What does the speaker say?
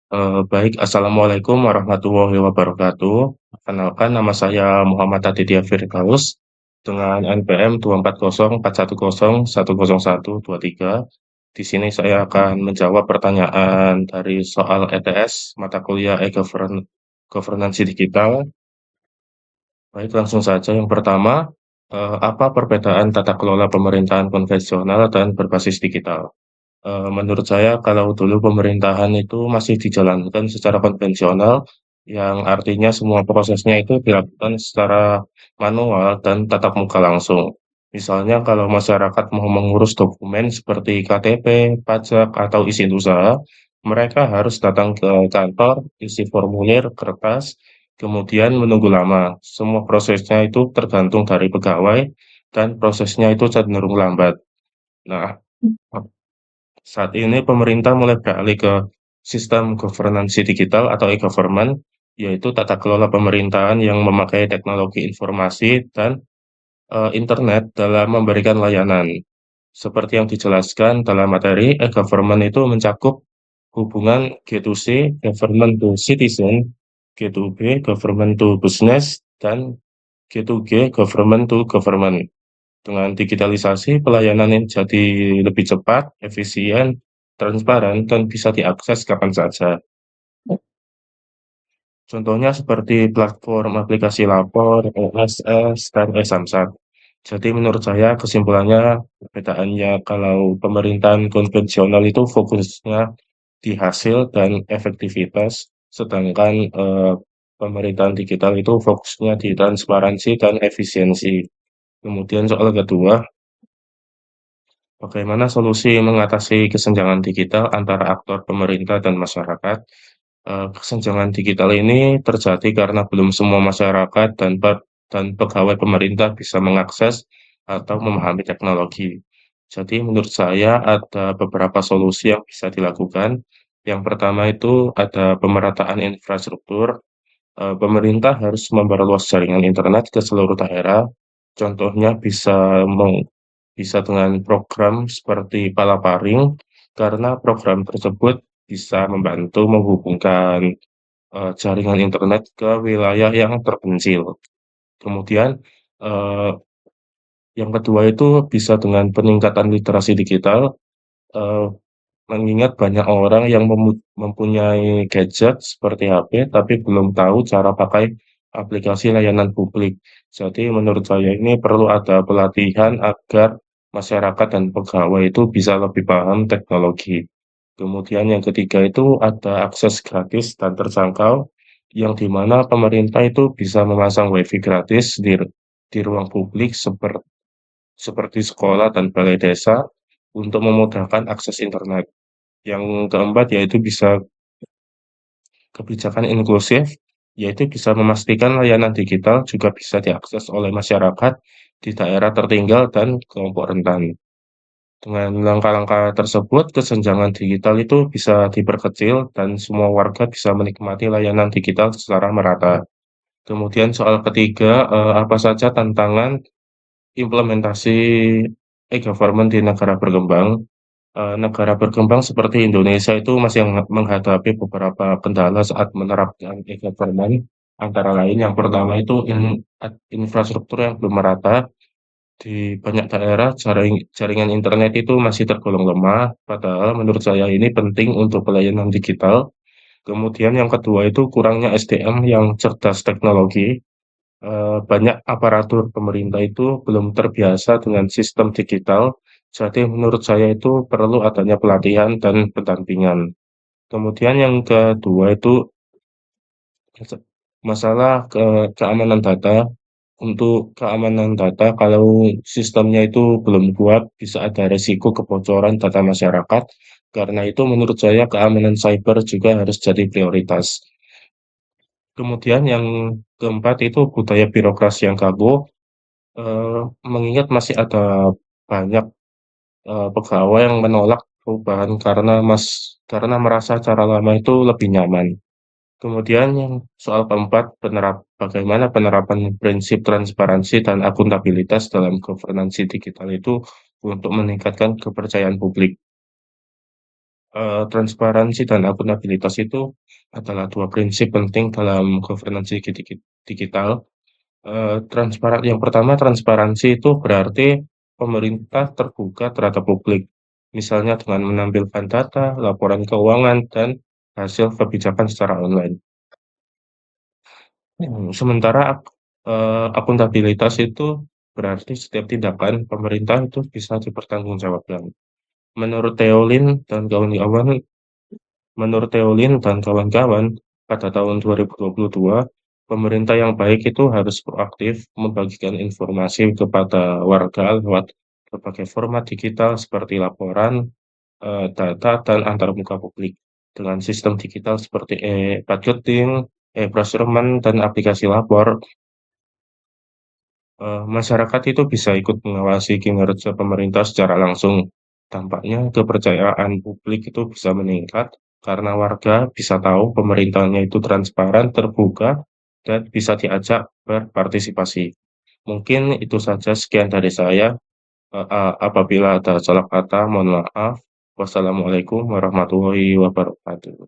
Baik, assalamualaikum warahmatullahi wabarakatuh. Perkenalkan, nama saya Muhammad Aditya Firdaus dengan NPM 24041010123. Di sini saya akan menjawab pertanyaan dari soal ETS mata kuliah Governance Digital. Baik, langsung saja. Yang pertama, apa perbedaan tata kelola pemerintahan konvensional dan berbasis digital? Menurut saya kalau dulu pemerintahan itu masih dijalankan secara konvensional, yang artinya semua prosesnya itu dilakukan secara manual dan tatap muka langsung. Misalnya kalau masyarakat mau mengurus dokumen seperti KTP, pajak, atau izin usaha, mereka harus datang ke kantor, isi formulir, kertas, kemudian menunggu lama. Semua prosesnya itu tergantung dari pegawai, dan prosesnya itu cenderung lambat. Nah, saat ini pemerintah mulai beralih ke sistem governance digital atau e-government, yaitu tata kelola pemerintahan yang memakai teknologi informasi dan internet dalam memberikan layanan. Seperti yang dijelaskan dalam materi, e-government itu mencakup hubungan G2C, government to citizen, G2B, government to business, dan G2G, government to government. Dengan digitalisasi, pelayanan ini jadi lebih cepat, efisien, transparan, dan bisa diakses kapan saja. Contohnya seperti platform aplikasi lapor, OSS, dan e-Samsat. Jadi menurut saya kesimpulannya perbedaannya kalau pemerintahan konvensional itu fokusnya di hasil dan efektivitas, sedangkan pemerintahan digital itu fokusnya di transparansi dan efisiensi. Kemudian soal kedua, bagaimana solusi mengatasi kesenjangan digital antara aktor pemerintah dan masyarakat? Kesenjangan digital ini terjadi karena belum semua masyarakat dan pegawai pemerintah bisa mengakses atau memahami teknologi. Jadi menurut saya ada beberapa solusi yang bisa dilakukan. Yang pertama itu ada pemerataan infrastruktur. Pemerintah harus memperluas jaringan internet ke seluruh daerah. Contohnya bisa dengan program seperti Palaparing, karena program tersebut bisa membantu menghubungkan jaringan internet ke wilayah yang terpencil. Kemudian, eee, yang kedua itu bisa dengan peningkatan literasi digital, eee, mengingat banyak orang yang mempunyai gadget seperti HP, tapi belum tahu cara pakai aplikasi layanan publik. Jadi menurut saya ini perlu ada pelatihan agar masyarakat dan pegawai itu bisa lebih paham teknologi. Kemudian yang ketiga itu ada akses gratis dan terjangkau, yang di mana pemerintah itu bisa memasang WiFi gratis di ruang publik seperti sekolah dan balai desa untuk memudahkan akses internet. Yang keempat yaitu bisa kebijakan inklusif, yaitu bisa memastikan layanan digital juga bisa diakses oleh masyarakat di daerah tertinggal dan kelompok rentan. Dengan langkah-langkah tersebut, kesenjangan digital itu bisa diperkecil dan semua warga bisa menikmati layanan digital secara merata. Kemudian soal ketiga, apa saja tantangan implementasi e-government di negara berkembang? Negara berkembang seperti Indonesia itu masih menghadapi beberapa kendala saat menerapkan e-government, antara lain yang pertama itu infrastruktur yang belum merata. Di banyak daerah jaringan internet itu masih tergolong lemah, padahal menurut saya ini penting untuk pelayanan digital. Kemudian yang kedua itu kurangnya SDM yang cerdas teknologi. Banyak aparatur pemerintah itu belum terbiasa dengan sistem digital, jadi menurut saya itu perlu adanya pelatihan dan pendampingan. Kemudian yang kedua itu masalah keamanan data. Untuk keamanan data, kalau sistemnya itu belum kuat, bisa ada resiko kebocoran data masyarakat. Karena itu menurut saya keamanan cyber juga harus jadi prioritas. Kemudian yang keempat itu budaya birokrasi yang kaku, mengingat masih ada banyak pegawai yang menolak perubahan karena merasa cara lama itu lebih nyaman. Kemudian yang soal keempat, bagaimana penerapan prinsip transparansi dan akuntabilitas dalam governance digital itu untuk meningkatkan kepercayaan publik. Transparansi dan akuntabilitas itu adalah 2 prinsip penting dalam governance digital. Yang pertama transparansi itu berarti pemerintah terbuka terhadap publik, misalnya dengan menampilkan data, laporan keuangan, dan hasil kebijakan secara online. Sementara akuntabilitas itu berarti setiap tindakan pemerintah itu bisa dipertanggungjawabkan. Menurut Teolin dan kawan-kawan Menurut Teolin dan kawan-kawan, pada tahun 2022, pemerintah yang baik itu harus proaktif membagikan informasi kepada warga lewat berbagai format digital seperti laporan, data, dan antarmuka publik. Dengan sistem digital seperti e-budgeting, e-procurement, dan aplikasi lapor, masyarakat itu bisa ikut mengawasi kinerja pemerintah secara langsung. Dampaknya kepercayaan publik itu bisa meningkat karena warga bisa tahu pemerintahnya itu transparan, terbuka, dan bisa diajak berpartisipasi. Mungkin itu saja sekian dari saya. Apabila ada salah kata, mohon maaf. Wassalamualaikum warahmatullahi wabarakatuh.